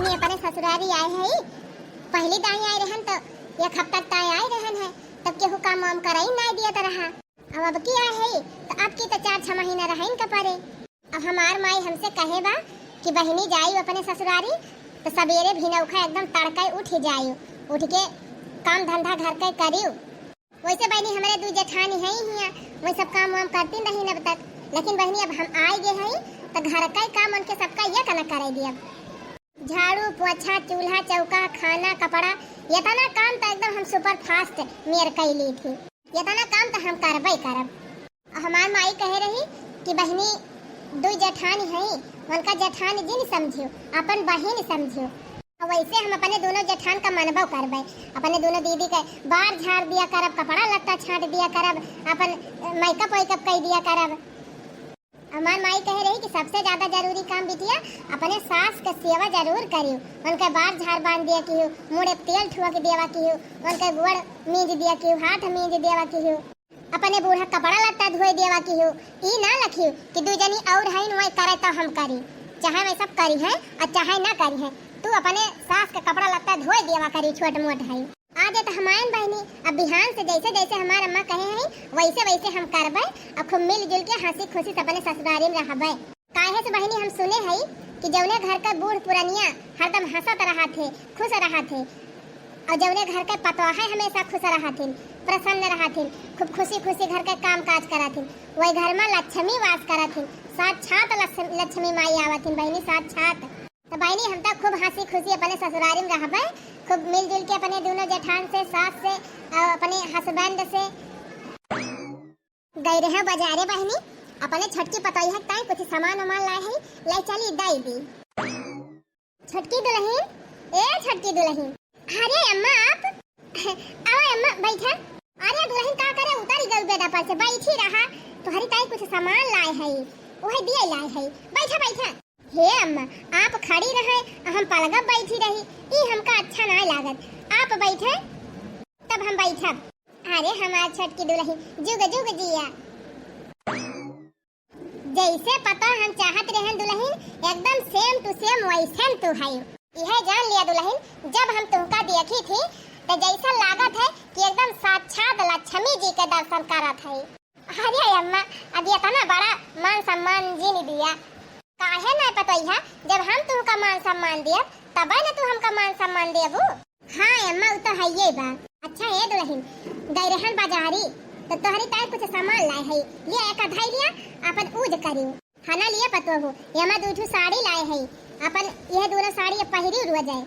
बहनी अपने ससुरारी आए है। पहली दाई आए रहन तो एक हफ्ता तक आए रहन है, तब केहू काम वाम कराई नहीं दिया रहा। अब की आए है तो अब की तो 4-6 महीना रहन का परे। अब हमार माई हमसे कहे बा कि बहनी जाई अपने ससुरारी तो सवेरे भिनौखा एकदम तड़के उठ जाइयो, उठ के काम धंधा घर के करियो। वैसे बहनी हमारे 2 जेठानी है ही, वही सब काम वाम करती नहीं अब तक, लेकिन बहनी अब हम आए गए हैं तो घर का काम उनके सबका ये कना कराई दिया। झाड़ू पोछा चूल्हा चौका खाना कपड़ा ये तना काम तो एकदम हम सुपर फास्ट मेर कई ली थी। ये तना काम तो हम करबे करब। हमार माई कहे रही कि बहनी 2 जेठानी है, उनका जेठानी जिन समझियो अपन बहन समझियो। वैसे हम अपने दोनों जेठान का मनबो करबे, अपने दोनों दीदी के बाहर झाड़ दिया करब, कपड़ा लत्ता छाट दिया करब, अपन मेकअप वेकअप कर दिया करब। हमार माई कह रही कि सबसे ज्यादा जरूरी काम बिटिया अपने सास के सेवा जरूर करियो। उनके बाहर झाड़ बांध दिया कियो, मुड़े तेल ठुआ के देवा कियो, उनके गोड़ मीज दिया कियो, हाथ मीज देवा कियो, अपने बूढ़ा कपड़ा लत्ता धोए देवा कियो। ई ना लखियो कि 2 जनी और है वही करे तो हम करी, चाहे वही सब करी है और चाहे ना करी है, तू अपने सास के कपड़ा लत्ता धोए देवा करी छोट मोट है। आज तो हमारे बहनी अब बिहान से जैसे जैसे हमारे अम्मा कहे हैं वैसे वैसे हम करबे। अब खूब मिलजुल के हंसी खुशी अपने ससुरारी में रहबे। काहे से बहनी हम सुने हैं कि जौने घर का बूढ़ पुरानिया हरदम हंसत रहा थे, खुश रहा थे, और जौने घर के पतवाहे हमेशा खुश रहा थे, प्रसन्न रहा थे, खूब खुशी खुशी घर के काम काज करा थे, वही घर में लक्ष्मी वास करा थे, साक्षात लक्ष्मी माई आवत थी बहनी साक्षात। तो बहनी हम तो खूब हंसी खुशी अपने ससुरारी में रहबे, खूब मिलजुल के अपने दोनों जेठान से, सास से और अपने हस्बैंड से गए रहे बाजारे। बहनी अपने छटकी पतोई है ताई कुछ सामान वामान लाए है, ले चली दई दी। छटकी दुल्हन, ए छटकी दुल्हन, अरे अम्मा आप आओ अम्मा बैठा। अरे दुल्हन का करे उतारी गई बेटा पर से, बैठी रहा तो हरी ताई कुछ सामान लाए है वही दिए लाए है, बैठा बैठा। हे अम्मा आप खड़ी रहे हम पलगा बैठी रही, ई हमका अच्छा ना लागत, आप बैठे तब हम बैठब। अरे हमार छटकी दुल्हन जुग जुग जिया, जैसे पता हम चाहत रहन दुल्हन एकदम सेम टू सेम वैसे तू है। यह जान लिया दुल्हन जब हम तुमका देखी थी तो जैसा लागत है कि एकदम साक्षात लक्ष्मी जी के दर्शन करत है। अरे अम्मा अब ये इतना बड़ा मान सम्मान जी ने दिया, काहे ना पता है जब हम तुमका मान सम्मान दिया तब ना तू हमका मान सम्मान देबू। हाँ अम्मा वो तो है ये बात। अच्छा ये दुल्हन गई रहन बाजारी तो तोहरी ताई कुछ सामान लाए है, लिया एक अधाई लिया अपन ऊज करियो, खाना लिए पतो हो यमा 2 साड़ी लाए है, अपन यह दोनों साड़ी पहिरी रुआ जाए।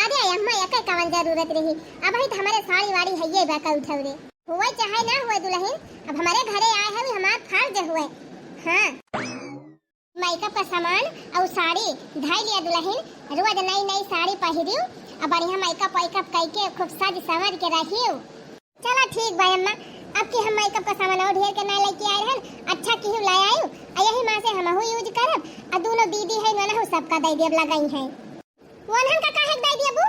अरे अम्मा एक कवन जरूरत रही, अब ही तो हमारे साड़ी वाड़ी है ये बाका उठौरे हुए चाहे ना हुए दुल्हन, अब हमारे घरे आए है हमारा फर्ज हुए। हाँ मेकअप का सामान और साड़ी ढाई लिया दुल्हन, रोज नई नई साड़ी पहिरियो और बढ़िया मेकअप वेकअप करके खूब सज संवर के रहियो। चलो ठीक भाई अम्मा, अब की हम मेकअप का सामान और ढेर के ना लेके आए रहन, अच्छा की लाए आयो और यही मां से हमहु यूज करब और दोनों दीदी है ननहु सबका दे देब लगाई है। वनहन का काहे दे देबू,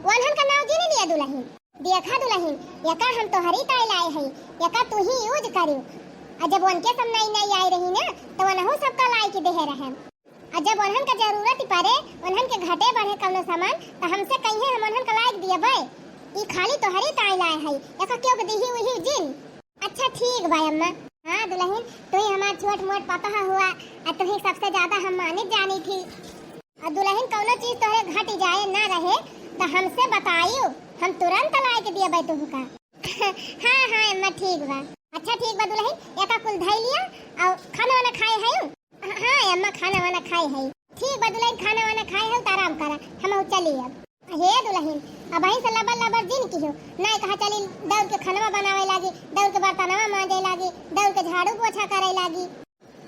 वनहन का नाव जी ने लिया दुल्हन, देखा दुल्हन यका हम तोहरी ताई लाए है, यका तू ही यूज करियो, और जब उनके सब नई नई आई रही ना तो वनहु सबका लाई के देहे रहे, और जब उन्हन का जरूरत पड़े उन्हन के घटे बढ़े कौनो सामान तो हमसे कहिए हम उन्हन का लायक दिए बे, ई खाली तोहरी ताई लाए है एका क्यों के देही वही जिन। अच्छा ठीक भाई अम्मा। हाँ दुल्हन तू ही हमार छोट मोट पता हुआ और तू ही सबसे ज्यादा हम माने जानी थी, और दुल्हन कौनो चीज तोहरे घट जाए ना रहे तो हमसे बताइयो, हम तुरंत लायक दिए बे तुमका। हाँ हाँ अम्मा ठीक बा। अच्छा ठीक बा दुल्हन एका कुल धई लिया और खाना वाना खाए है। हाँ अम्मा खाना वाना खाए है। ठीक बा दुल्हन खाना वाना खाए है तो आराम करा हम चली अब। हे दुल्हन अब ही से लबर लबर दिन की हो नहीं कहा चली दौड़ के खाना बनावे लागी, दौड़ के बर्तनवा मांजे लागी, दौड़ के झाड़ू पोछा करे लागी।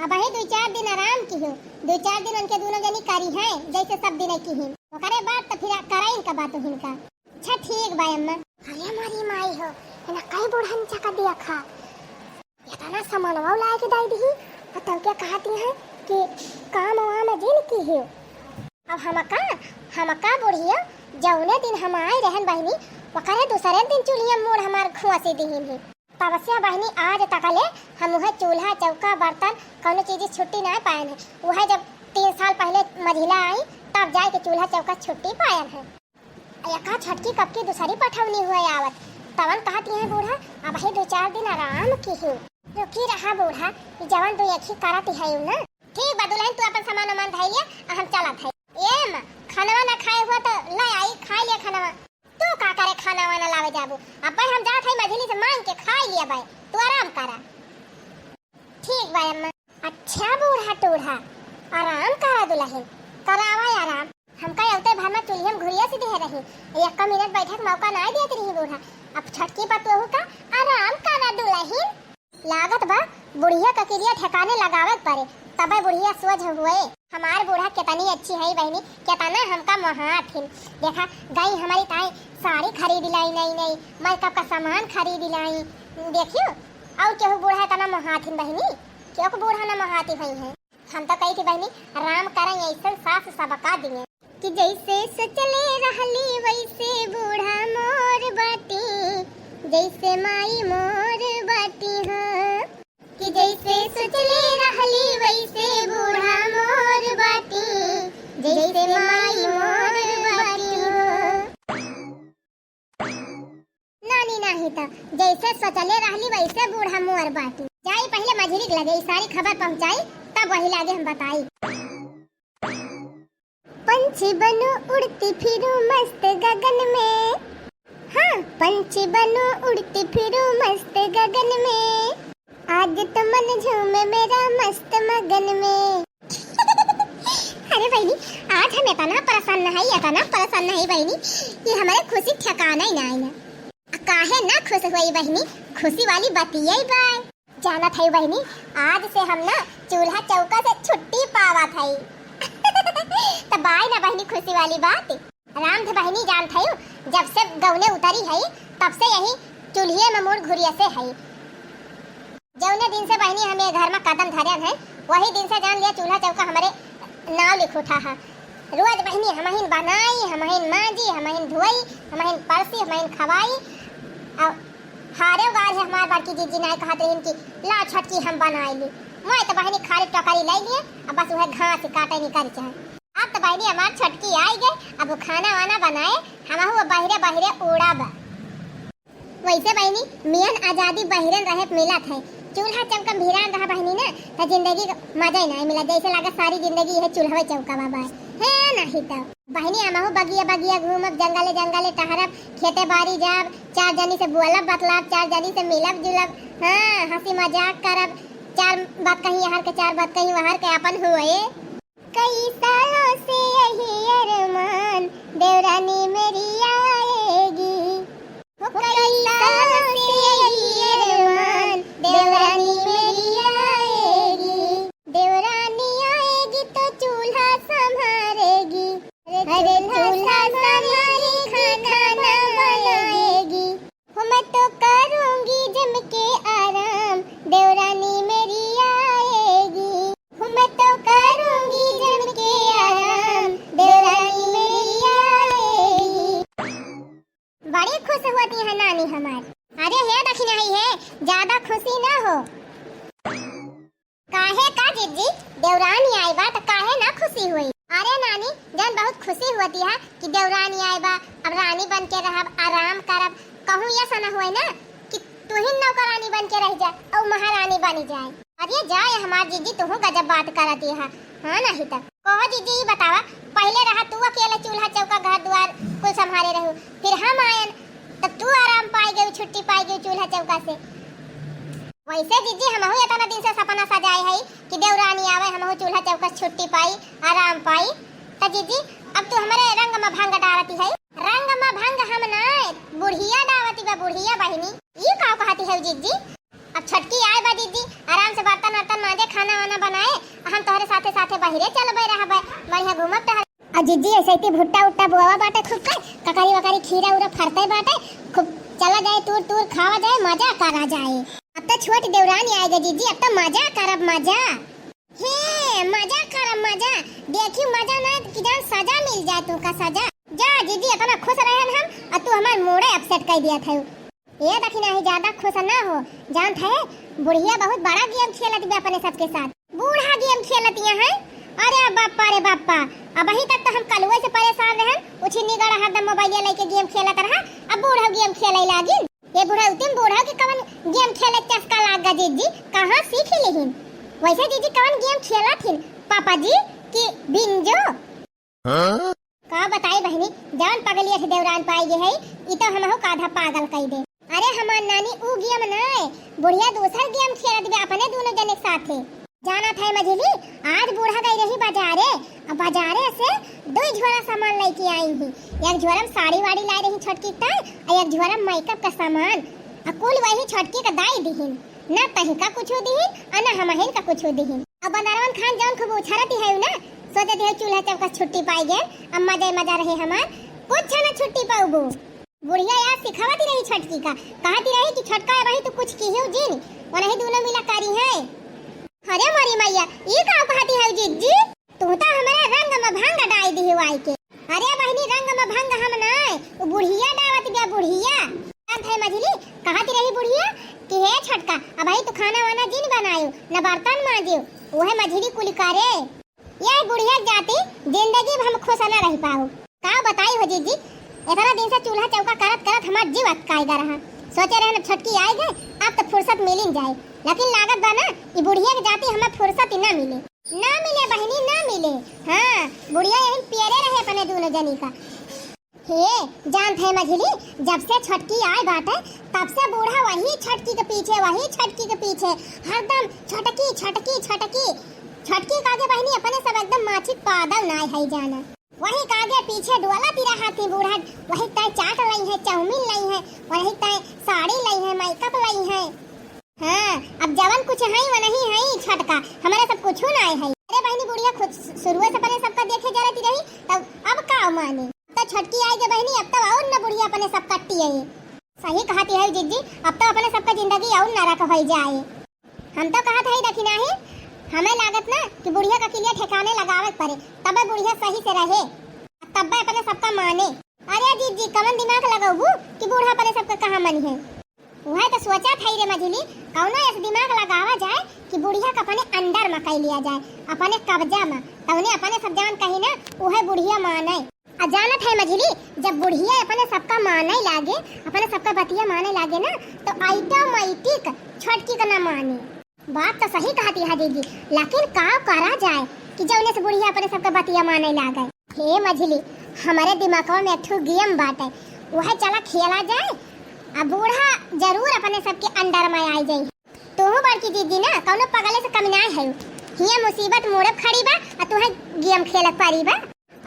अब ही 2-4 दिन आराम की हो, 2-4 दिन उनके दोनों जनी करी है जैसे सब दिन की ही करे बात तो फिर कराई का बात हिनका। अच्छा ठीक बा अम्मा। अरे हमारी माई हो ना कई बुढ़न चका दिया खा इतना सामानवा लाए के दाई दी और तब क्या कहती है कि काम वाम जिन की हो। अब हमका बुढ़िया जौने दिन हम आए रहन बहनी वकरे दूसरे दिन चूल्हिया मोड़ हमार खुआसी दीहिन ही, तब से बहनी आज तकले हम वह चूल्हा चौका बर्तन कौनो चीज छुट्टी ना पाए है। वह जब 3 साल पहले मझिला आई तब अब जाए के चूल्हा चौका छुट्टी पायल है। का छटकी कब की दूसरी पठौनी हुए आवत तवन कहती है बूढ़ा अब ही 2-4 दिन आराम की ही रुकी रहा बूढ़ा जवन तू एक ही करत है ना। ठीक बा दुल्हन तू अपन सामान वामान धइ लिया हम चलत है। ए मां खाना ना खाए हुआ तो ले आई खा लिया खाना। तू का करे खाना वाना लावे जाबू अब हम जात है मझली से मांग के खा लिया भाई तू आराम करा। ठीक बा अम्मा। अच्छा बूढ़ा टूढ़ा आराम करा दुल्हन करावा आराम हमका औते भर में चुल्ही में घुरिया से दे रही 1 मिनट बैठक मौका ना देत रही बूढ़ा। अब छटकी पर तू का आराम करा दुल्हन लागत बा बुढ़िया ककिरिया ठिकाने लगावे पड़े तबे बुढ़िया सोच हुए। हमार बूढ़ा कितनी अच्छी है बहनी कितना हमका महाथिन देखा गई हमारी ताई साड़ी खरीद लाई नहीं मेकअप का सामान खरीद लाई देखियो और केहू बूढ़ा तना महाथिन बहनी क्यों बूढ़ा ना महाती हुई है। हम तो कही थी बहनी राम करें ऐसा सास सबका दिए कि जैसे सचले रहली वैसे बूढ़ा मोर बाटी जैसे माई मोर बाटी हाँ कि जैसे सचले रहली वैसे बूढ़ा मोर बाटी जैसे माई मोर बाटी हाँ। नानी नहीं था जैसे सचले रहली वैसे बूढ़ा मोर बाटी जाई पहले मझली लगे सारी खबर पहुंचाई तब वही लागे हम बताई। पंछी बनो उड़ती फिरूं मस्त गगन में हाँ पंछी बनो उड़ती फिरूं मस्त गगन में आज तो मन झूमे मेरा मस्त मगन में। अरे बहनी आज हम इतना परेशान नहीं बहनी ये हमारे खुशी ठिकाना ही ना आई ना काहे ना खुश हुई बहनी खुशी वाली बतिया ही बाय जाना था बहनी आज से हम ना चूल्हा चौका से छुट्टी पावा था तब बाय ना बहनी खुशी वाली बात आराम से बहनी जान था जब से गौने उतरी है तब से यही चूल्हे में मुड़ घुरिया से है जौने दिन से बहनी हमें घर में कदम धरन है वही दिन से जान लिया चूल्हा चौका हमारे नाव लिख उठा है। रोज बहनी हमहिन बनाई हमहिन मांजी हमहिन धोई हमहिन परसी हमहिन खवाई और हारे गार है हमार बाकी जीजी नाय कहत रहिन कि ला छटकी हम बनाई ली मैं तो बहनी खाली टोकरी ले लिए अब बस वह घास काटे निकल चाहे। अब तो बहनी हमार छटकी आई गई अब वो खाना वाना बनाए हम हुआ बहिरे उड़ा बा वैसे बहनी मियन आजादी बहिरन रहे मिला था चूल्हा चौका भिरान रहा बहनी ना तो जिंदगी मजा ही नहीं मिला जैसे लगा सारी जिंदगी है चूल्हा चौका बाबा है नहीं तो बहनी हम बगिया घूमब जंगले टहरब खेते बाड़ी जाब 4 जनी से बोलब बतलब 4 जनी से मिलब जुलब हाँ हंसी मजाक करब 4 बात कहीं यहाँ के 4 बात कहीं वहाँ के अपन हुए। कई सालों से यही अरमान देवरानी मेरी आएगी कई सालों से यही अरमान देवरानी मेरी आएगी देवरानी आएगी तो चूल्हा संभालेगी अरे चूल्हा संभाली खाना बनाएगी मैं तो करूंगी जम के आराम देवरानी मेरी आएगी मैं तो करूंगी जम के आराम देवरानी मेरी आएगी। बड़ी खुश होती है नानी हमारी। अरे है दक्षिणा ही है ज्यादा खुशी ना हो काहे का जीजी देवरानी आई बा तो काहे ना खुशी हुई। अरे नानी जन बहुत खुशी होती है कि देवरानी आई बा अब रानी बन के रहब आराम करब कहूँ ये सना हुए ना कि तू ही नौकरानी बन के रह जा और महारानी बनी जाए। अरे जाए हमार जीजी तू गजब बात करती है हाँ नहीं तक कहो जीजी ये बतावा पहले रहा तू अकेले चूल्हा चौका घर द्वार कुल संभाले रहू फिर हम आयन तब तू आराम पाई गई छुट्टी पाई गई चूल्हा चौका से। वैसे जीजी हम इतना दिन से सपना सजाए है कि देवरानी आवे हम चूल्हा चौका छुट्टी पाई आराम पाई तो जीजी अब तू हमारे रंग में भंग डालती है रंग में भंग हम ना बुढ़िया डावती बा बुढ़िया बहनी ये का कहती है जीजी। अब छटकी आए बा दीदी आराम से बर्तन वर्तन माजे खाना वाना बनाए हम तोहरे साथे साथे बाहरे चलबे रहबे बढ़िया घूमब टहल। अब जीजी ऐसे ही भुट्टा उट्टा बुआवा बाटे खूब कर ककरी वकरी खीरा उरा फरते बाटे खूब चला जाए टूर खावा जाए मजा करा जाए। अब तो छोटी देवरानी आएगी जीजी अब तो मजा करब मजा हे मजा करब मजा देखी मजा ना कि जान सजा मिल जाए तू का सजा जा जीजी अपना खुश रहन हम और तू हमार मूड अपसेट कर दिया था ये दक्षिणा ही ज्यादा खुश ना हो जान थे बुढ़िया बहुत बड़ा गेम खेलती है अपने सबके साथ बूढ़ा गेम खेलती है अरे बाप्पा रे बाप्पा, अब अही तक तो हम कलुए से परेशान रहन। उछिनी गड़ा हरदम मोबाइल लेके गेम खेलत रहा, अब बूढ़ा गेम खेले लागिन। ये बूढ़ा उतम बूढ़ा के कवन गेम खेले चस्का लाग गा जीजी, कहां सीख लेहिन? वैसे जीजी कवन गेम खेलत हिन पापा जी की बिंजो? हां का बताई बहनी, जान पगलिया से देवरान पाई गे है, ई तो हमहु काधा पागल कई दे। अरे हमार नानी ऊ गेम नाय, बुढ़िया दूसर गेम खेलत बे अपने दोनों जने साथे। जाना था मझली, आज बूढ़ा गई रही बाजारे, अब बाजारे से दो झोरा सामान लेके आई ही। एक झोरा में साड़ी वाड़ी लाई रही छोटकी का, और एक झोरा में मेकअप का सामान। अकुल वही छोटकी का दाई दिहिन, ना तही का कुछ दिहिन और ना हमहिन का कुछ दिहिन। अब बंदरवन खान जान खूब उछरती है ना, सोचते थे चूल्हा चौका छुट्टी पाई गए, अब मजा मजा रहे हमार। कुछ ना छुट्टी पाऊबो, बुढ़िया यार सिखावती रही छोटकी का, कहती रही कि छोटका है वही तो कुछ की हो जिन, और नहीं दोनों मिला करी है। अरे मारी मैया, ये का कहती है जीजी, तू तो हमारा रंग में भंग डाई दी है वाई के। अरे बहनी रंग में भंग हम नाय, वो बुढ़िया डावत गया बुढ़िया। अब है मझली कहती रही बुढ़िया कि हे छोटका अब भाई तो खाना वाना जिन बनायो, न बर्तन मांजियो, वो है मझली कुल करे। ये बुढ़िया जाती जिंदगी में हम खुश न रह पाओ। का बताई हो जीजी, इतना दिन से चूल्हा चौका करत करत हमार जीव अटकाएगा रहा। सोचे रहे न छोटकी आए गए, अब तो फुर्सत मिल जाए, लेकिन लागत बा ना ये बुढ़िया के जाती हमें फुर्सत ही ना मिले। ना मिले बहनी ना मिले। हाँ बुढ़िया यही प्यारे रहे अपने दोनों जनी का। हे जान थे मझली, जब से छोटकी आए बाटे तब से बूढ़ा वही छोटकी के पीछे, वही छोटकी के पीछे हरदम छोटकी छोटकी छोटकी। छोटकी कागे बहनी अपने सब एकदम माछी पागल नाय है जाना, वही कागे पीछे डोला तिरा हाथी बूढ़ा, वही तय चाट लाई है, चाउमीन लाई है, वही तय साड़ी लाई है, मेकअप लाई है। हाँ अब जवन कुछ है वो नहीं है छोटका, हमारे सब कुछ ना है। अरे बहनी बुढ़िया खुद शुरू से पहले सबका देखे जा रही रही, तब अब का माने तो छोटकी आई के बहनी, अब तो और न बुढ़िया अपने सब कट्टी है। सही कहती है जीजी, अब तो अपने सबका जिंदगी और नरक हो जाए। हम तो कहत है देखी नहीं, हमें लागत ना कि बुढ़िया का किलिया ठिकाने लगावे पड़े, तब बुढ़िया सही से रहे, तब अपने सबका माने। अरे जीजी कवन दिमाग लगाऊ कि बूढ़ा अपने सबका कहाँ मनी है? वह तो सोचा था रे मझली, कौनो ऐसा दिमाग लगावा जाए कि बुढ़िया का अपने अंडर में कह लिया जाए, अपने कब्जा में, तवने अपने सब जान कही ना वह बुढ़िया माने। अजानत है मझली, जब बुढ़िया अपने सबका माने लागे, अपने सबका बतिया माने लागे ना, तो ऑटोमेटिक छोटकी का ना माने। बात तो सही कहती है दीदी, लेकिन का करा जाए कि जौने से बुढ़िया अपने सबका बतिया माने लागे। हे मझली हमारे दिमाग में एक ठो गेम बाटे, वह चला खेला जाए, अब बूढ़ा जरूर अपने सबके अंडर में आई जाए। तू बड़की दीदी ना कौनो पगले से कम ना है, हिया मुसीबत मोड़े खड़ी बा और तू है गेम खेलत पारी बा।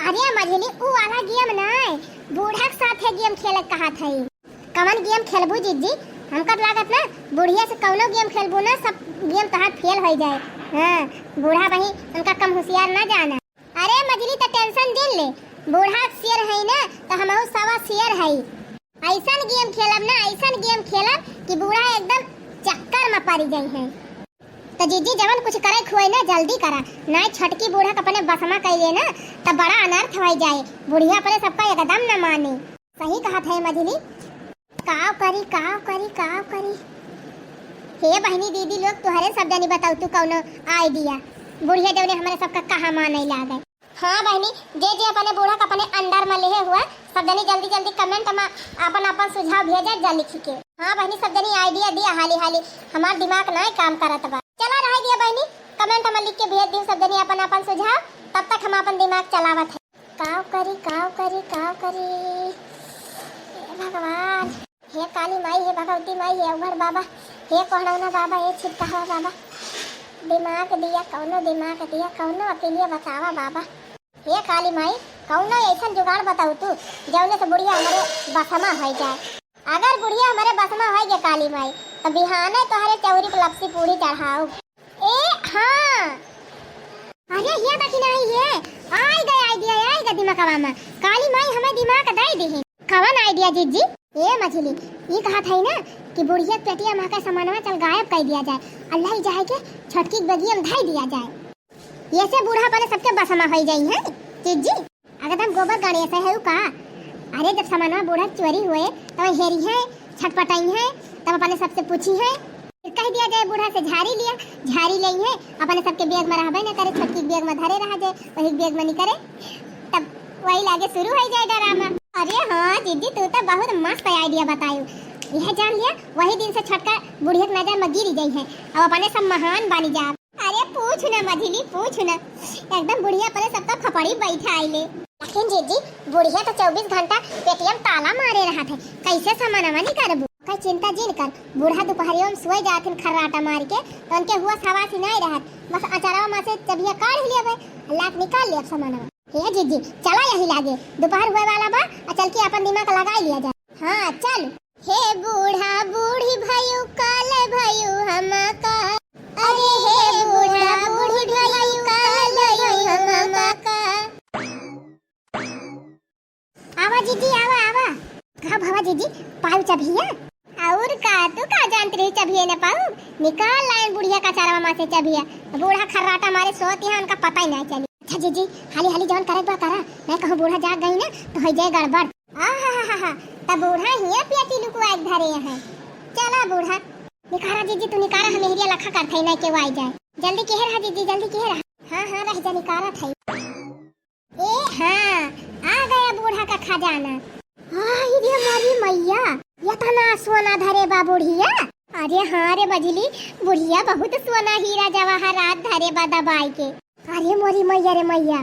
अरे मझली ऊ वाला गेम ना, बूढ़ा के साथ है गेम खेलत कहा था। कवन गेम खेलबू जीजी? हमका लागत ना बुढ़िया से कौनो गेम खेलबू ना सब गेम तहार फेल हो जाए। हाँ बूढ़ा वही उनका कम होशियार ना जाना। अरे मझली तो टेंशन दिन ले, बूढ़ा शेर है ना तो हमहु सवा शेर है। ऐसा गेम खेलब ना, ऐसा गेम खेलब कि बूढ़ा एकदम चक्कर में पड़ जाए है। तो जीजी जवन कुछ करे खोए ना जल्दी करा, ना छटकी बूढ़ा का अपने बसमा कइले ना तब बड़ा अनर्थ हो जाए, बुढ़िया अपने सबका एकदम न माने। सही कहा था मझली, काव करी काव करी काव करी। हे बहनी दीदी लोग तुहरे सब जानी बताओ तू कौनो आइडिया, बुढ़िया जवने हमारे सबका कहा माने लागे। हाँ बहनी जे जे अपने बूढ़ा का अपने अंडर में ले हुआ सब जनी जल्दी जल्दी कमेंट में अपन अपन सुझाव भेजा जा लिख के। हाँ बहनी सब जनी आइडिया दिया हाली हाली, हमार दिमाग ना काम करत बा। चला रह गया बहनी, कमेंट में लिख के भेज दी सब जनी अपन अपन सुझाव, तब तक हम अपन दिमाग चलावत है। काव करी काव करी काव करी। हे भगवान, हे काली माई, हे भगवती माई, हे उघर बाबा, हे कोहणौना बाबा, हे छिटका बाबा, दिमाग दिया कौनो, दिमाग दिया कौनो, अकेलिए बतावा बाबा। हे काली माई कौनो ऐसा जुगाड़ बताऊ तू जौने से बुढ़िया हमारे बसमा हो जाए। अगर बुढ़िया हमारे बसमा हो गए काली माई तो बिहाने तोहरे चौरी पे लपसी पूरी चढ़ाओ। ए हाँ अरे ये देखी नहीं ये आई गए आइडिया, आई गए दिमाग में। काली माई हमें दिमाग दे दी। कवन आइडिया जीजी? ये मछली ये कहा था ना कि बुढ़िया पेटिया माँ का सामानवा चल गायब कर दिया जाए, अल्लाह ही चाहे के छटकी बगिया में धाई दिया जाए, ये से बूढ़ा अपने सबके बसमा हो जाई है जीजी। अगर हम गोबर गणेश है का, अरे जब सामानवा बूढ़ा चोरी हुए तब हेरी है छटपटाई है, तब अपने सबसे पूछी है कह दिया जाए बूढ़ा से झाड़ी लिया, झाड़ी लई है अपने सबके बैग में रहबे न करे, छोटकी बैग में धरे रह जाए, वही बैग में नहीं करे, तब वही लागे शुरू हो जाए ड्रामा। अरे हाँ दीदी तू तो बहुत मस्त आइडिया बतायू, यह जान लिया वही दिन से छटका बुढ़िया की नजर में गिर गई है, अब अपने सब महान बनी जा। अरे पूछ न मझली पूछ न, एकदम बुढ़िया अपने सबका फपड़ी बैठा आइले। लेकिन जीजी बुढ़िया तो 24 घंटा पेटीएम ताला मारे रहा थे, कैसे सामानवा नहीं करबू? कई चिंता जिन कर, बूढ़ा दोपहरियों में सोए जाथिन खर्राटा मार के, तो उनके हुआ सवास ही नहीं रहत, बस अचारवा में से जब ये काढ़ लिया बे, अल्लाह निकाल लिया सामानवा। हे जीजी चला यही लागे, दोपहर हुए वाला बा, चल के अपन दिमाग लगा लिया जाए। हाँ चल। हे बूढ़ा बूढ़ी भाइयों काले भाइयों हम का, अरे हे बूढ़ा बूढ़ी भाइयों काले भाइयों हम का। आवा जीजी आवा आवा। कहा भावा जीजी पाऊ चबिया? और का तू का जानती रही चबिया न पाऊ? निकाल लाइन बुढ़िया का चारवा माँ से चबिया, बूढ़ा खर्राटा मारे सोती है, उनका पता ही नहीं चली। अच्छा जीजी हाली हाली जौन करे बा करा, मैं कहूँ बूढ़ा जाग गई ना तो हो जाए गड़बड़। आहा तब बूढ़ा हिया पेटी लुकवा एक धरे है। चला बूढ़ा निकारा जीजी, तू निकारा, हम एरिया लखा कर थई नहीं के वाई जाए, जल्दी के रहा जीजी जल्दी के रहा। हाँ रह जा निकारा थई। ए हाँ आ गया बूढ़ा का खजाना। आई रे मारी मैया, ये तना सोना धरे बा बुढ़िया। अरे हाँ रे बजली, बुढ़िया बहुत सोना हीरा जवाहरात धरे बा दबाई के। अरे मोरी मैया रे मैया,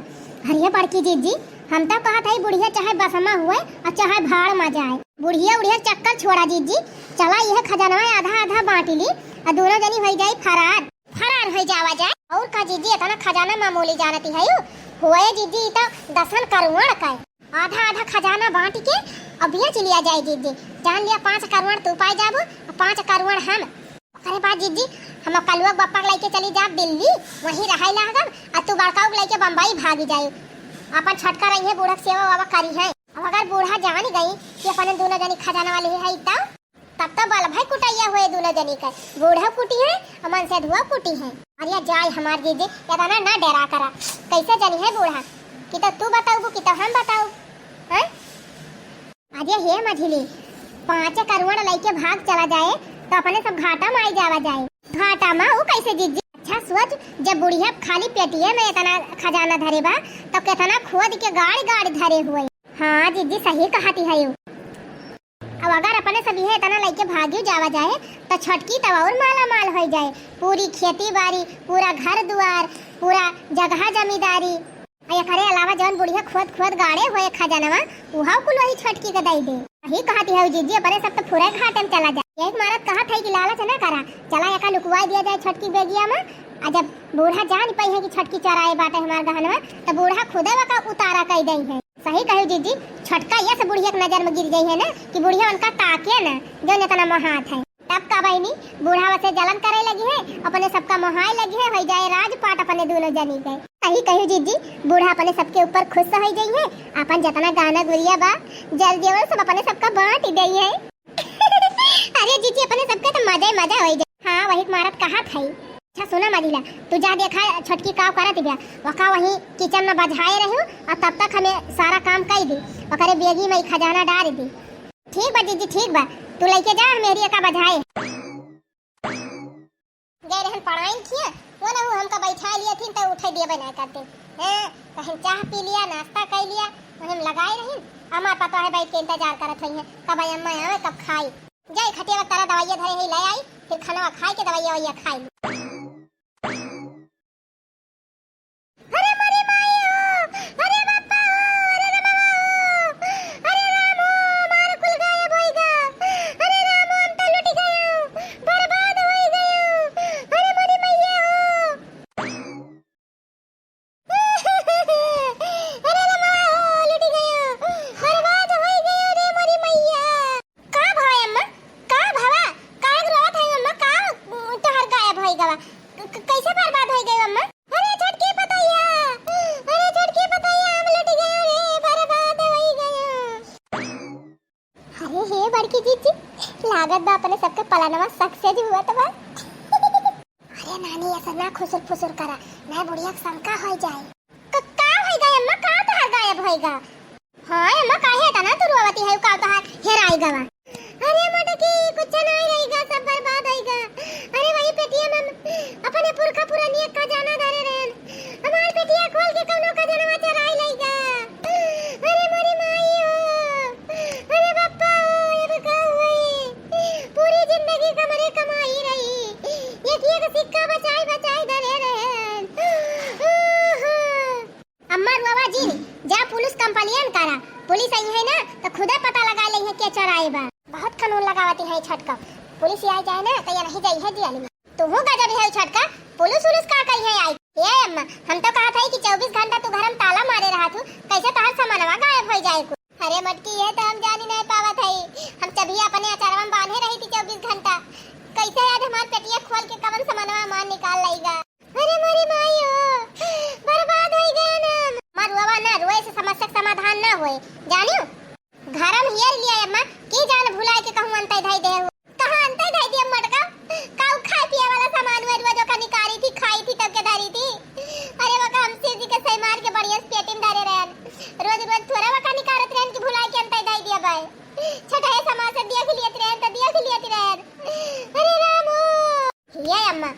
अरे बड़की जीजी हम तो कहा था बुढ़िया चाहे बसमा हुए और चाहे भाड़ में जाए, बुढ़िया उड़िया चक्कर छोड़ा जीजी, चला यह खजाना आधा आधा बांट ली और दोनों जनी हो जाए फरार, फरार हो जावा जाए। और का जीजी इतना खजाना मामूली जानती है हुए जीजी तो 10 करोड़ का आधा आधा खजाना बांट के अब ये चलिया जाए जीजी, जान लिया 5 करोड़ तू पाई जाबो और 5 करोड़ हम। अरे बात जीजी हम कलुआ बप्पा लेके चली जा दिल्ली, वहीं रहाई लागब और तू बड़का लेके बम्बई भागी जाए, अपन छटका रही है बूढ़ा सेवा वावा करी है। अब अगर बूढ़ा जान गई कि अपन दोनों जनी खजाना वाले है तब तो बाल भाई कुटाइया हुए दोनों जनी का, बूढ़ा कुटी है और मन से धुआ कुटी है। अरे जाए हमार जीजी इतना ना डरा करा, कैसे जनी है बूढ़ा कि तो तू बताऊ कि तो हम बताऊ हैं? अरे हे मझली 5 करोड़ लेके भाग चला जाए तो अपने सब घाटा में आई जावा जाए, घाटा में वो कैसे जीजी? अच्छा सोच, जब बुढ़िया खाली पेटिया में इतना खजाना धरे बा तो कितना खोद के गाड़ी गाड़ी धरे हुए। हाँ जीजी सही कहती है। अब अगर अपने सब ये इतना लेके भागी जावा जाए तो छटकी तब और माला माल हो जाए, पूरी खेती बाड़ी, पूरा घर दुआर, पूरा जगह जमींदारी, करे अलावा जौन बुढ़िया खोद खोद गाड़े हुए खजानवा उहा कुल वही छटकी के दई दे। यही कहती है जीजी अपने सब तो पूरा घाटे में चला जाए। एक मारत कहा था कि लालच न करा, चला एका लुकवा दिया जाए छटकी बेगिया में, और जब बूढ़ा जान पाई है कि छटकी चराए बाटे हमार गहनवा तो बूढ़ा खुदे वका उतारा कई दई है। सही कहो जीजी, छटका ये से बुढ़िया की नजर में गिर गई है ना कि बुढ़िया उनका ताके ना जो इतना महात है, तब का बहनी बूढ़ा वसे जलन करे लगी है, अपने सबका मोहाय लगी है, हो जाए राजपाट अपने दोनों जनी गए। सही कहो जीजी, बूढ़ा अपने सबके ऊपर खुश हो गई है, अपन जितना गाना गुड़िया बा जल देवल सब अपने सबका बांट गई है। अरे जीजी अपने सबका तो मजा ही मजा हो जाए। हाँ वही मारत कहा था। अच्छा सुना मदिला, तू जा देखा छटकी का करत बिया, वका वही किचन में बजाए रही और तब तक हमें सारा काम कर दी, वकरे बेगी में खजाना डाल दी। ठीक बा जीजी ठीक बा, तू लेके जा मेरी का बजाए। गए रहन पढ़ाई किया वो ना हमका बैठा लिया थी तो उठे दिए बना करते हैं, कहीं चाह पी लिया नाश्ता कर लिया, हम लगाए रही हमार पता है बैठ के इंतजार करत रही है कब अम्मा आवे कब खाई। जाए खटिया तारा दवाइयां धरे ही ले आई, फिर खाना खाए के दवाइयां वैया खाई। अरे मरी माई हो, अरे बापा हो, अरे रामा हो, अरे राम हो, मार कुल गायब होई गा, अरे राम हम तो लुट गए, बर्बाद होई गए, अरे मरी मैया हो, अरे रामा हो लुट गए, बर्बाद होई गए रे मरी मैया। का भाई अम्मा का भावा का रोत है अम्मा, का तोहर गायब होई गवा, कैसे बर्बाद होई गए अम्मा? अरे छटकी पतैया, अरे छटकी पतैया हम लुट गए रे, बर्बाद होई गए। अरे हे बड़की जीजी लागत बा अपने सबके पलानवा सक्सेस हुआ तो बा। अरे नानी ऐसा ना खुसुर फुसुर करा, मैं बुढ़िया शंका हो जाए। का होई गए अम्मा, का तोहर गायब होईगा? हां अम्मा काहे तना तू रोवती है, का तोहर हेराई गवा? अरे मटकी कुछ नहीं रहेगा, सब बर्बाद होईगा। बा जी जा पुलिस कंप्लेन करा। पुलिस आई है ना तो खुदा पता लगा ले है के चोराए बा। बहुत कानून लगावती है छटका। पुलिस आई जाए ना तो ये नहीं जाई है दियाली में। तू हो गजब है छटका। पुलिस का कही है आई। ए अम्मा हम तो कहा था कि 24 घंटा तू घर में ताला मारे रहा तू, कैसे तोहर सामानवा गायब हो जाए को। अरे मटकी ये तो हम जानी नहीं पावत है। हम तभी अपने अचारवा में बांधे रही थी 24 घंटा। कैसे आज हमार पेटिया खोल के कवन सामानवा मार निकाल लेगा। अरे मोरी माईओ बर्बाद हो गया ना। मरुआ ना रोए से समस्या समाधान ना होए जानियो। घर में हियर लिया अम्मा की जान भुलाए के कहूं अंतै धाई दे। कहां अंतै धाई दिया मटका। काऊ खाए पिए वाला सामान वे जो का निकारी थी खाई थी तब के धरी थी। अरे वका हमसे जी के सही मार के बढ़िया पेटी में धरे रहन। रोज रोज थोड़ा वका निकारत रहन की भुलाए के अंतै धाई दिया भाई। छठाए समाज से देख लियत रहन त देख लियत रहन। अरे रामो ये अम्मा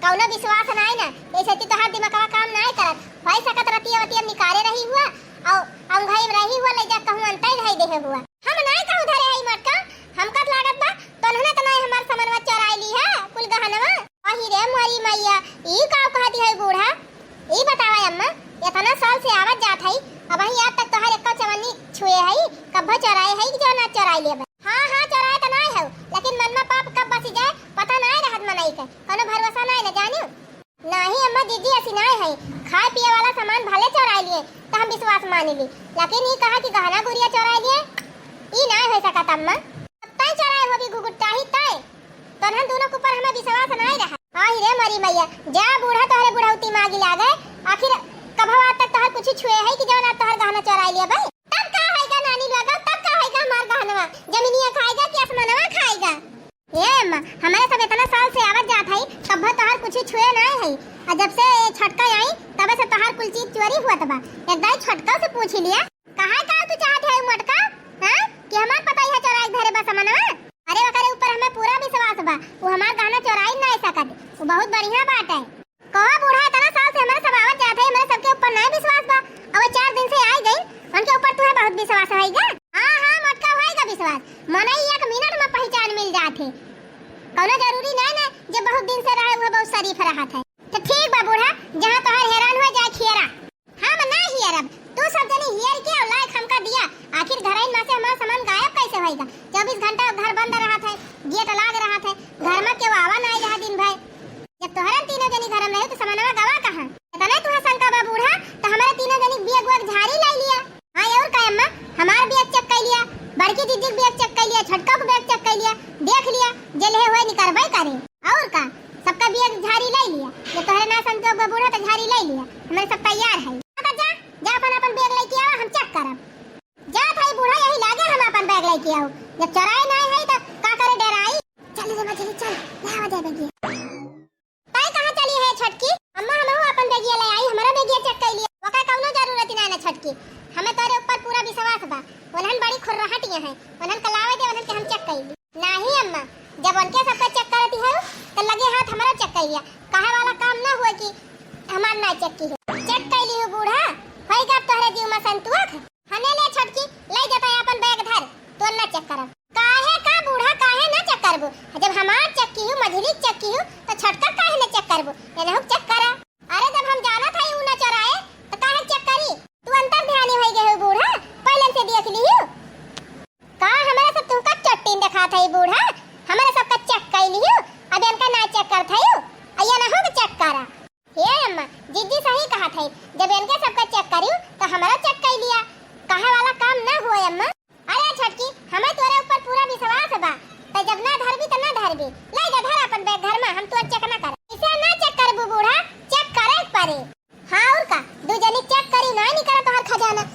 कौनो विश्वास नहीं ना ऐसे तो हर दिमागवा काम नहीं करत। भाई सकत रतिया वतिया निकारे रही हुआ और अंघाई रही हुआ ले जा कहूं अंतै धाई दे हुआ। हम नहीं कहूं धरे हई मटका। हमका लागत बा तोहने त नहीं हमार सामानवा चोराई ली है कुल गहनवा। अही रे मोरी मैया ई का कहती है बूढ़ा। ई बतावा अम्मा इतना साल से आवत जात हई अब ही आज तक तोहर एक चवन्नी छुए हई कब चोराए हई कि जो ना चोराई ले। हां चोराए त नहीं है लेकिन मन में पाप कब बसी जाए पता नहीं रहत मनई के कोनो भरोसा नहीं न जानियो। नहीं अम्मा दीदी ऐसी नहीं है। खाए पिए वाला सामान भले चोराई लिए तो हम विश्वास मान ली लेकिन ई कहा कि गहना गुड़िया चोराई लिए ई नहीं हो सकत अम्मा। तय चोराए हो भी गुगुट्टा ही तय तोहन दोनों के ऊपर हमें विश्वास नहीं रहा। हां रे मरी मैया जा बूढ़ा तोहरे बुढ़ौती मांगी ला गए आखिर कब आज तक तोहर कुछ छुए है कि जौन तोहर गहना चोराई लिए भाई। तब का होएगा नानी लगा तब का होएगा हमार गहनवा जमीनिया खाएगा कि आसमानवा खाएगा। ए अम्मा हमारे सब इतना साल से आवत जात है तब तोहर कुछ छुए नहीं है और जब से छटका आई तब से तोहर कुल चीज चोरी हुआ तबा एक दाई छटका से पूछ लिया कहां का तू चाहत है मटका। हां कि हमार पता है चोराई धरे बा सामानवा। अरे ओकरे ऊपर हमें पूरा विश्वास बा वो हमार गहना चोराई नहीं सकत। वो बहुत बढ़िया बात है। कहा बूढ़ा इतना साल से हमारे सब आवत जात है हमारे सबके ऊपर नहीं विश्वास बा अब 4 दिन से आई गई उनके ऊपर तुम्हें बहुत विश्वास होएगा। हां मटका होएगा विश्वास मने 1 मिनट में पहचान मिल जात है। कोनो जरूरी नहीं ना जो बहुत दिन से रहे हुए बहुत शरीफ रहा था। तो ठीक बा बूढ़ा जहां तोहर हैरान हो जाए खियरा हम ना हियरब तू सब जने हियर के और लायक हमका दिया। आखिर घरइन में से हमारा सामान गायब कैसे होएगा। 24 घंटा घर बंद रहा था गेट लाग रहा था घर में केहू आवा नहीं रहा दिन भर। जब तोहरा तीनों जनी घर में रहे तो सामानवा गवा कहां। इतना तुहा शंका बा बूढ़ा तो हमारे तीनों जनी बैग वग झाड़ी लाई लिया। हां और का अम्मा हमार बैग चेक कर लिया बड़की दीदी के बैग चेक कर लिया छटका के बैग चेक कर लिया देख लिया जले हुए निकरवाई करे और का सबका बैग झाड़ी लाई लिया। जो तोहरे ना संतोष बा बूढ़ा तो झाड़ी लाई लिया हमारे सब तैयार है। जा जा अपन बैग लेके आओ हम चेक करब। जा भाई बूढ़ा यही लागे हम अपन बैग लेके आओ जब चोराए नहीं है तो का करे डराई। चल रे मछली चल लावा दे बैग। ताई कहां चली है छटकी। अम्मा हम अपन बैग ले आई हमारा बैग चेक कर लिया ओका कौनो जरूरत नहीं ना छटकी हमें तोरे ऊपर पूरा विश्वास बा। उन्हन बड़ी खुरराहटियां है उन्हन कलावे दे उन्हन के हम चेक कर ली। नहीं अम्मा जब उनके सबका चेक करती है तो लगे हाथ हमारा चेक कर लिया कहे वाला काम ना हुआ कि हमार ना चेक की है। चेक कर ली बूढ़ा होएगा तोहरे जीव में संतुआ हने ले छटकी ले जाता है अपन बैग धर तो ना चेक करब। काहे का बूढ़ा काहे ना चेक करबो जब हमार चेक की हूं मझली चेक की हूं तो छटका काहे ना चेक करबो एनहु चेक करा। अरे जब हम जाना था ऊ ना चोराए तो काहे चेक करी तू अंतर ध्यानी होई गए बूढ़ा पहले से देख ली हूं का हमारा सब तुमका चट्टीन दिखा था बूढ़ा हमारा सब का चेक कर ली हूं अब इनका ना चेक कर था अया ना हो चेक करा। हे अम्मा जीजी सही कहा था जब इनके सबका चेक करियो तो हमारा चेक कर लिया कहे वाला काम ना हुआ अम्मा। अरे छटकी हमें तोरे ऊपर पूरा विश्वास बा तो जब ना धरबी तो ना धरबी ले जा धर अपन बैग घर में हम तो चेक ना कर इसे ना चेक करबू बूढ़ा चेक करे पड़े। हां और का दो जनी चेक करी ना नहीं करा तोहर खजाना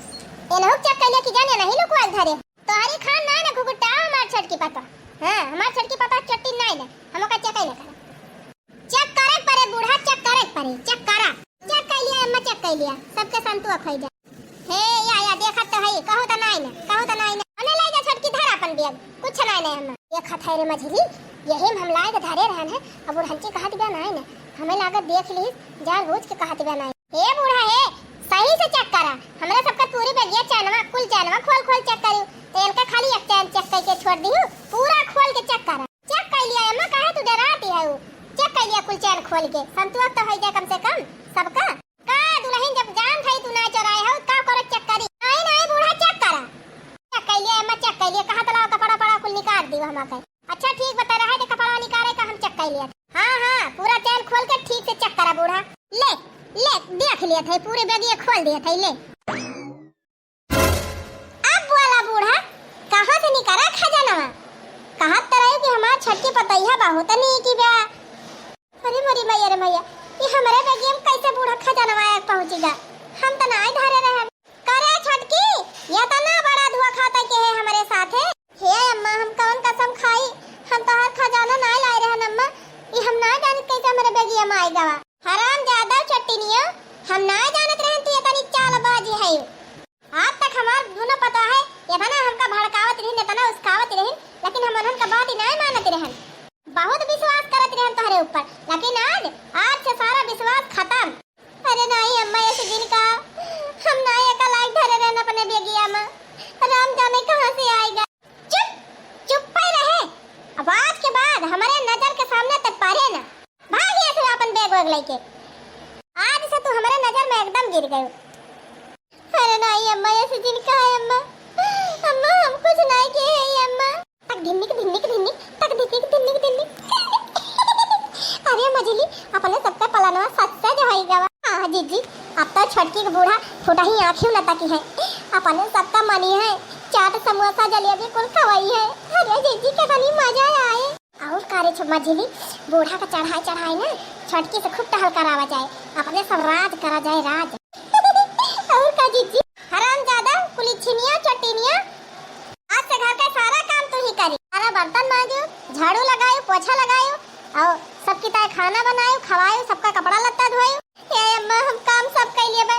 एनहु चेक कर ले कि जाने नहीं लोग धरे तोहरी खान ना ना घुघुटा हमार छटकी पता। हां हमार छटकी पता चट्टी नहीं ना हम का चेक नहीं कर चेक करे पड़े बूढ़ा चेक करे पड़े चेक करा चेक कर लिया अम्मा चेक कर लिया सबके संतुआ खई जा। हे या देखत तो है कहू तो नहीं ना अने ले जा छटकी धर अपन बैग कुछ नहीं ना अम्मा देखत है रे मझली यही हम लाए के धरे रहन है अब बुढ़ंची कहत बे नहीं ना हमें लागत देख ली जान रोज के कहत बे नहीं। हे बूढ़ा हे सही से चेक करा हमरा सबका पूरी बैग चैनवा कुल चैनवा खोल चेक करियो तो इनका खाली एक चैन चेक करके छोड़ दियो पूरा खोल के चेक करा। चेक कर लिया अम्मा काहे तू डराती है चेक कर लिया कुल चैन खोल के संतुआ तो हो जाए कम से कम सबका का दुल्हन जब जान थई तू ना चोराए हो का कपड़वा के। अच्छा ठीक बता रहा है कि कपड़वा निकाले का हम चेक कर लिया। हां हां पूरा चैन खोल के ठीक से चेक करा बूढ़ा। ले ले देख लिया था पूरे बैग ये खोल दिया था ले। अब वाला बूढ़ा कहां से निकाला खजाना? कहां तरह कि हमार छटकी पतैया बहुत नहीं की बा। अरे मरी मैया रे मैया ये हमारे बैग में कैसे बूढ़ा खजाना आया पहुंचेगा? हम तो नहीं धरे रहे। करे छटकी या तो ना बड़ा धुआ खाता के है हमारे साथ है। हे अम्मा हम कौन कसम खाई हम तो हर खजाना नहीं लाए रहे अम्मा। ये हम ना जाने कैसे हमारे बैगिया में आएगा। हराम ज्यादा चट्टिनिया हम ना जानत रहे तू इतनी चालबाजी है। आज तक हमार दोनों पता है ये ना हमका भड़कावत रही तना उसकावत रही लेकिन हम उनका बात ही नहीं मानत रहे। बहुत विश्वास करत रहे तुम्हारे ऊपर लेकिन आज से सारा विश्वास खत्म। अरे नहीं अम्मा ऐसे दिन का हम ना एक लाइक धरे रहना अपने बेगिया में। राम जाने कहां से आएगा। चुप चुप पे रहे। अब आज के बाद हमारे नजर के सामने तक पारे ना भागिए से अपन बैग वैग लेके। आज से तू हमारे नजर में एकदम गिर गए। अरे नहीं अम्मा ऐसे दिन का है अम्मा। अम्मा हम कुछ नहीं किए हैं अम्मा। तक धिन्निक धिन्निक धिन्निक तक धिन्निक धिन्निक धिन्निक। अरे मजली अपने सबका पलाना सच से जो होएगा। हां जीजी अब तो छटकी का बूढ़ा छोटा ही आंखें लता की है। अपने सबका मनी है चाट समोसा जलेबी कुल खवाई है। अरे जीजी के बनी मजा आए। और कारे मजली बूढ़ा का चढ़ाई ना छटकी से खूब टहल करावा जाए अपने सब राज करा जाए राज। और का जीजी हरामजादा कुलिछनिया चटिनिया आज से घर का सारा काम तू ही करी। सारा बर्तन मांजो झाड़ू लगायो पोछा लगायो और सबकी ताय खाना बनायो खवायो सबका कपड़ा लत्ता धोयो। ये अम्मा हम काम सब कर लिए बे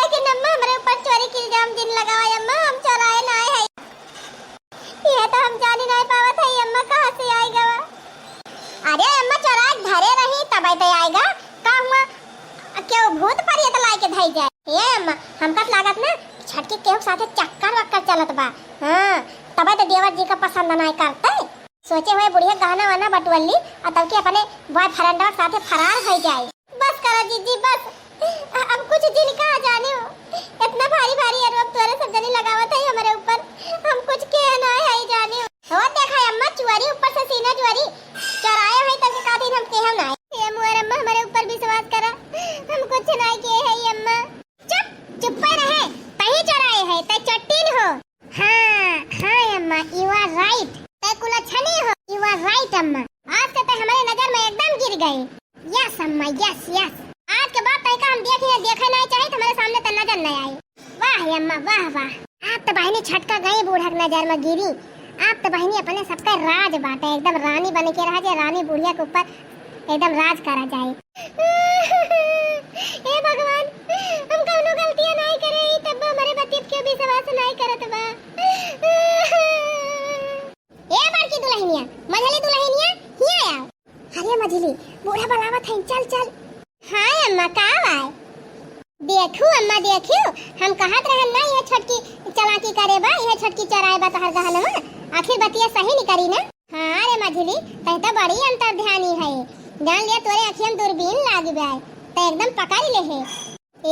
लेकिन अम्मा हमारे ऊपर चोरी की इल्जाम दिन लगावा। अम्मा हम चोराए ना है ये तो हम जान ही नहीं पावत है अम्मा कहां से आएगा। अरे अम्मा चोराए धरे रही तब तो आएगा का हुआ क्यों भूत पर ये तो लाई के धई जाए। ये अम्मा हमका लागत ना छटकी के साथे चक्कर वक्कर चलत बा। हां तब तो देवर जी का पसंद नहीं करते सोचे हुए बुढ़िया गहना वाना बटवली और तब के अपने बॉयफ्रेंड के साथे फरार हो जाए। बस करा जीजी बस अब कुछ दिन का जाने हो इतना भारी भारी आरोप तोरे सब जनी लगावत है हमारे ऊपर हम कुछ के ना है जाने हो। देखा अम्मा चुवारी ऊपर से सीना चुवारी चराए है तब का दिन हम के हम ना ये मोर अम्मा हमारे ऊपर विश्वास करा हम कुछ नहीं किए है अम्मा। चुप चुप पे रहे तही चराए है तय चट्टीन हो। हां हां अम्मा यू आर राइट तय कुला छनी हो यू आर राइट अम्मा। आज से तय हमारे नजर में एकदम गिर गए। यस अम्मा यस यस आज के बाद तय का हम देखे नहीं चाहिए तुम्हारे सामने तो नजर नहीं आए। वाह अम्मा वाह वाह आप तो बहनी छटका गई बूढ़ा नजर में गिरी। आप तो बहनी अपने सबका राज बाटे एकदम रानी बन के रहा जाए रानी बुढ़िया के ऊपर एकदम राज करा जाए। हे भगवान हम कौनो गलतियां नहीं करे तब हमारे बतिप के विश्वास नहीं करत बा। ए बड़की दुल्हनिया मझली दुल्हनिया हिया आओ। अरे मझली बूढ़ा बुलावत है चल चल। हां अम्मा का आए देखो अम्मा देखो हम कहत रहन ना ये छटकी चलाकी करे बा ये छटकी चराए बा तहर गहना आखिर बतिया सही नहीं करी ना। हां रे मझली तय तो बड़ी अंतर्ध्यानी है जान लिया तोरे अखियन दूरबीन लाग जाए तो एकदम पकड़ ले है।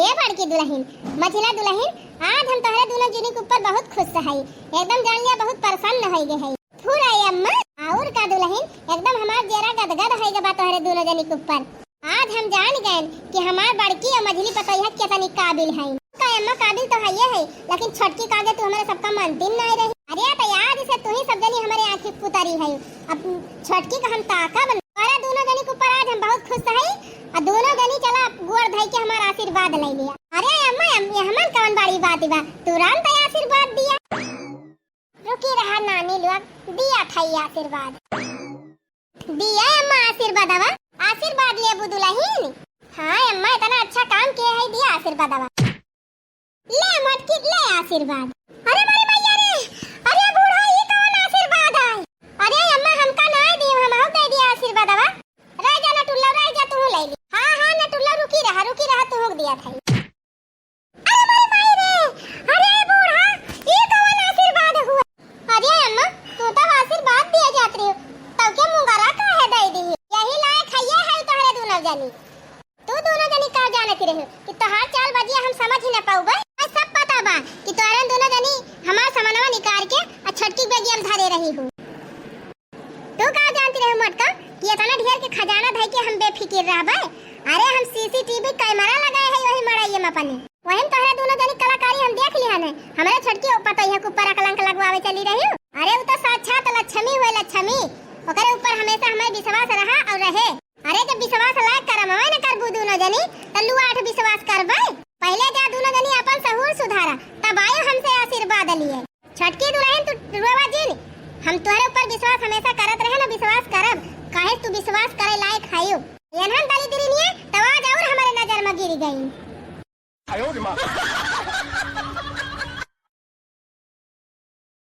ए बड़की दुल्हन मझिला दुल्हन आज हम तोहरे दोनों जनी के ऊपर बहुत खुश है एकदम जान लिया बहुत प्रसन्न हो गए है। थोड़ा अम्मा और का दुल्हन एकदम हमार जरा गदगद है जब तोहरे दोनों जनी के ऊपर आज हम जान गए कि हमार बड़की और मझली पतैया कितनी काबिल है। का अम्मा काबिल तो है ये है लेकिन छटकी कागे तू हमारे सबका मानती नहीं रही। अरे तो याद से तू ही सब जनी हमारे आंखें पुतारी है अब छटकी का हम ताका बन और दोनों जनी के ऊपर आज हम बहुत खुश है और दोनों जनी चला गोर धई के हमारा आशीर्वाद ले लिया। अरे अम्मा ये हमार कौन बड़ी बात बा तुरंत आशीर्वाद दिया। रुकी रहा नानी लोग दिया था आशीर्वाद दिया अम्मा आशीर्वाद आवा आशीर्वाद ले अबू दुल्हन। हां अम्मा इतना अच्छा काम किया है दिया आशीर्वाद आवा ले मटकी ले आशीर्वाद। अरे मेरी मैया रे अरे बूढ़ा ये कौन आशीर्वाद है। अरे अम्मा हमका ना दी हम हो दे दिया आशीर्वाद आवा रह जा नटुल्ला रह जा तू ले ली। हां हां नटुल्ला रुकी रहा तू हो दिया था। अरे मेरी माई रे अरे बूढ़ा ये कौन आशीर्वाद हुआ। अरे अम्मा तू तो आशीर्वाद दिया जात रही हो तब के मुंगरा काहे दे दी यही लायक है ये है तोहरे दोनों जनी तू दोनों जनी का जानत रहे कि तोहार चाल बजिया हम समझ ही ना पाऊबा। सब पता बा कि तोहरे दोनों जनी हमार सामानवा निकाल के छटकी बेगी हम धरे रही हूं। गए रहबे। अरे हम सीसीटीवी कैमरा लगाए है वही मड़ाइए में अपने, वही तोहरे दोनों जनी कलाकारी हम देख ली हने। हमारे छटकी ऊपर तो यह ऊपर कलंक लगवावे चली रही। अरे वो तो साक्षात लक्ष्मी हुए, लक्ष्मी। ओकरे ऊपर हमेशा हमें विश्वास रहा और रहे। अरे जब विश्वास लायक करम हवे न करबू दोनों जनी त लुआ आठ विश्वास करबे। पहले जा दोनों जनी अपन सहूर सुधारा, तब आयो हमसे आशीर्वाद लिए। छटकी दुल्हन तू रोवा जिन, हम तोहरे ऊपर विश्वास हमेशा करत रहे ना, विश्वास करब काहे तू विश्वास करे लायक हायो। एनहन दली दिरी निये तब आज और हमारे नजर में गिर गई।